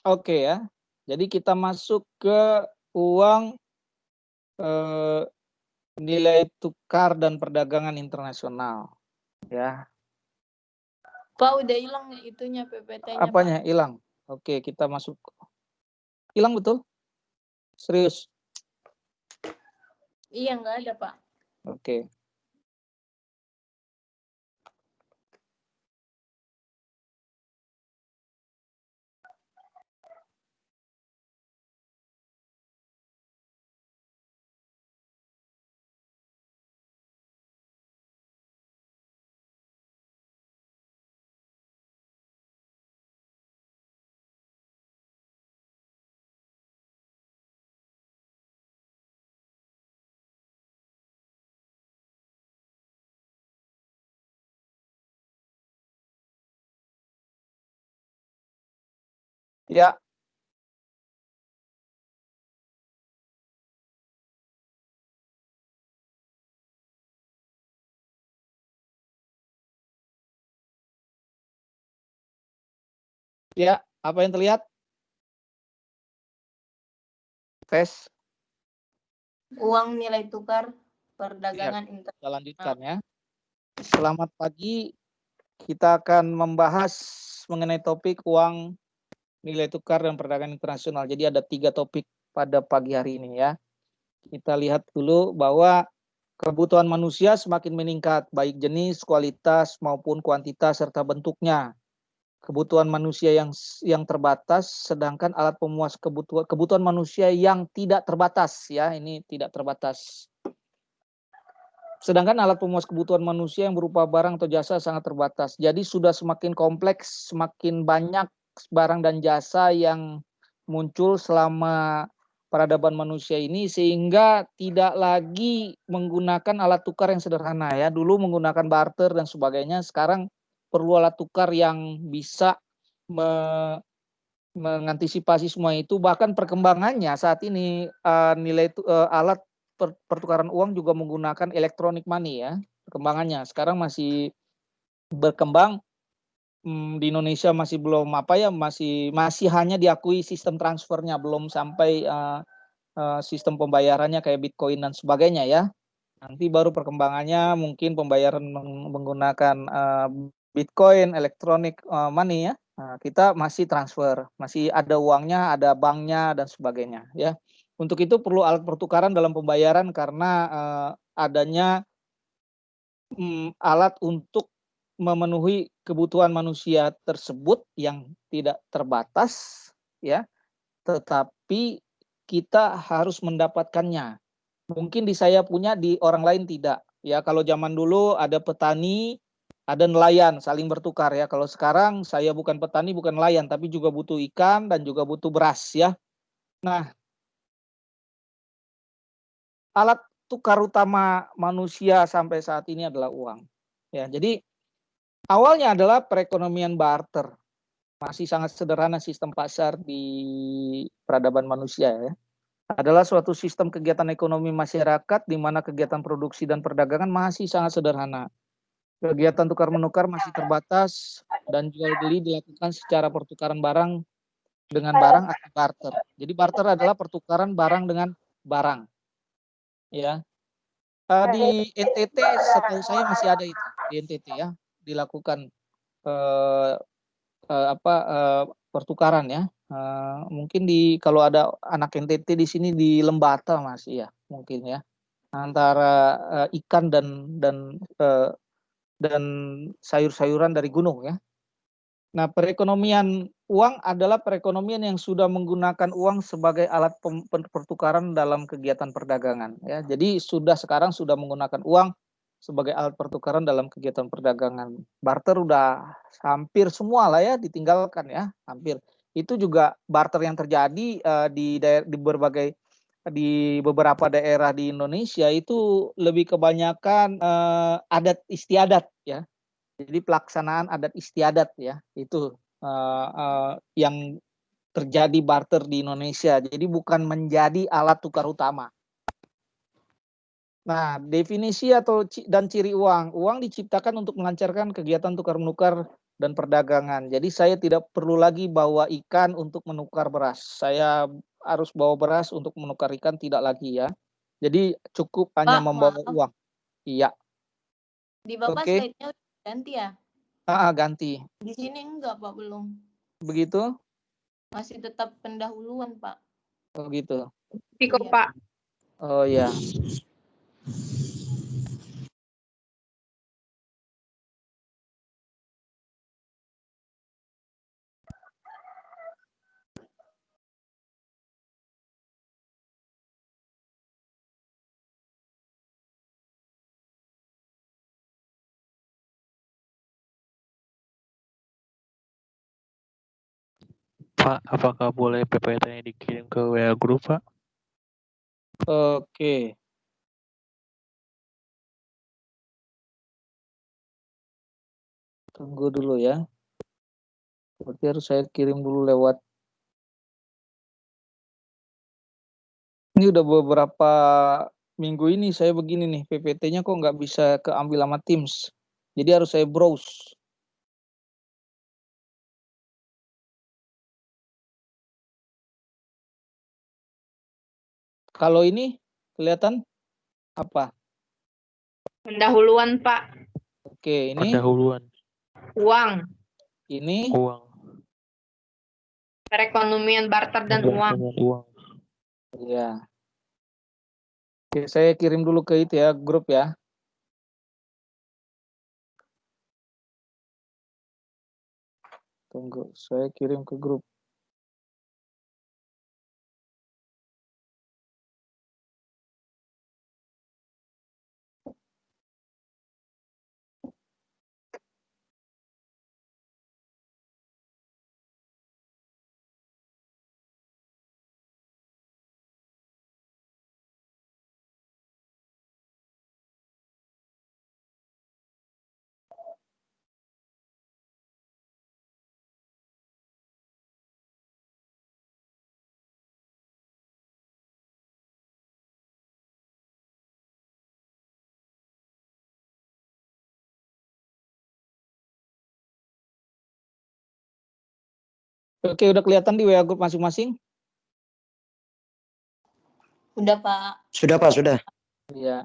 Oke ya. Jadi kita masuk ke uang nilai tukar dan perdagangan internasional. Ya. Pak, udah hilang itunya PPT-nya, Apanya? Pak. Hilang. Oke, kita masuk. Hilang betul? Serius? Iya, nggak ada, Pak. Oke. Ya. Ya, apa yang terlihat? Tes. Uang nilai tukar Ya, perdagangan kita internasional. lanjutkan ya. Selamat pagi. Kita akan membahas mengenai topik uang nilai tukar dan perdagangan internasional. Jadi ada 3 topik pada pagi hari ini ya. Kita lihat dulu bahwa kebutuhan manusia semakin meningkat, baik jenis, kualitas, maupun kuantitas, serta bentuknya. Kebutuhan manusia yang terbatas, sedangkan alat pemuas kebutuhan manusia yang tidak terbatas ya, ini tidak terbatas. Sedangkan alat pemuas kebutuhan manusia yang berupa barang atau jasa sangat terbatas. Jadi sudah semakin kompleks, semakin banyak barang dan jasa yang muncul selama peradaban manusia ini, sehingga tidak lagi menggunakan alat tukar yang sederhana ya. Dulu menggunakan barter dan sebagainya, sekarang perlu alat tukar yang bisa mengantisipasi semua itu. Bahkan perkembangannya saat ini alat pertukaran uang juga menggunakan electronic money ya. Perkembangannya sekarang masih berkembang. Di Indonesia masih belum masih hanya diakui sistem transfernya, belum sampai sistem pembayarannya kayak Bitcoin dan sebagainya ya. Nanti baru perkembangannya mungkin pembayaran menggunakan Bitcoin, electronic money ya. Nah, kita masih transfer, masih ada uangnya, ada banknya dan sebagainya ya. Untuk itu perlu alat pertukaran dalam pembayaran karena adanya alat untuk memenuhi kebutuhan manusia tersebut yang tidak terbatas ya, tetapi kita harus mendapatkannya. Mungkin di saya punya, di orang lain tidak. Ya, kalau zaman dulu ada petani, ada nelayan, saling bertukar ya. Kalau sekarang saya bukan petani, bukan nelayan, tapi juga butuh ikan dan juga butuh beras ya. Nah, alat tukar utama manusia sampai saat ini adalah uang. Ya, jadi awalnya adalah perekonomian barter. Masih sangat sederhana sistem pasar di peradaban manusia ya. Adalah suatu sistem kegiatan ekonomi masyarakat di mana kegiatan produksi dan perdagangan masih sangat sederhana. Kegiatan tukar-menukar masih terbatas dan jual beli dilakukan secara pertukaran barang dengan barang atau barter. Jadi barter adalah pertukaran barang dengan barang. Ya, di NTT setahu saya masih ada itu di NTT ya, dilakukan eh, pertukaran ya. Mungkin kalau ada anak NTT di sini di Lembata masih ya, mungkin ya, antara ikan dan sayur-sayuran dari gunung ya. Nah, perekonomian uang adalah perekonomian yang sudah menggunakan uang sebagai alat pertukaran dalam kegiatan perdagangan ya. Jadi sekarang sudah menggunakan uang sebagai alat pertukaran dalam kegiatan perdagangan. Barter udah hampir semua lah ya ditinggalkan ya, hampir. Itu juga barter yang terjadi di beberapa daerah di Indonesia itu lebih kebanyakan adat istiadat ya. Jadi pelaksanaan adat istiadat ya, itu yang terjadi barter di Indonesia. Jadi bukan menjadi alat tukar utama. Nah, definisi dan ciri uang. Uang diciptakan untuk melancarkan kegiatan tukar-menukar dan perdagangan. Jadi saya tidak perlu lagi bawa ikan untuk menukar beras. Saya harus bawa beras untuk menukar ikan, tidak lagi ya. Jadi cukup hanya Pak, membawa maaf. uang. Iya. Di Bapak Oke. slide-nya udah ganti ya? Ganti. Di sini enggak, Pak, belum. Begitu? Masih tetap pendahuluan, Pak. Oh gitu. Piko, Iya. Pak. Oh ya. Pak, apakah boleh PPT-nya dikirim ke WA grup, Pak? Oke. Tunggu dulu ya. Berarti harus saya kirim dulu lewat. Ini udah beberapa minggu ini saya begini nih, PPT-nya kok nggak bisa keambil sama Teams. Jadi harus saya browse. Kalau ini kelihatan apa? Pendahuluan, Pak. Oke, ini Pendahuluan. Uang. ini Uang. Perekonomian barter dan uang. Uang. ya. Oke, saya kirim dulu ke itu ya, grup ya. Tunggu, saya kirim ke grup. Oke, udah kelihatan di WA grup masing-masing? Udah, Pak. Sudah, Pak, sudah. Iya.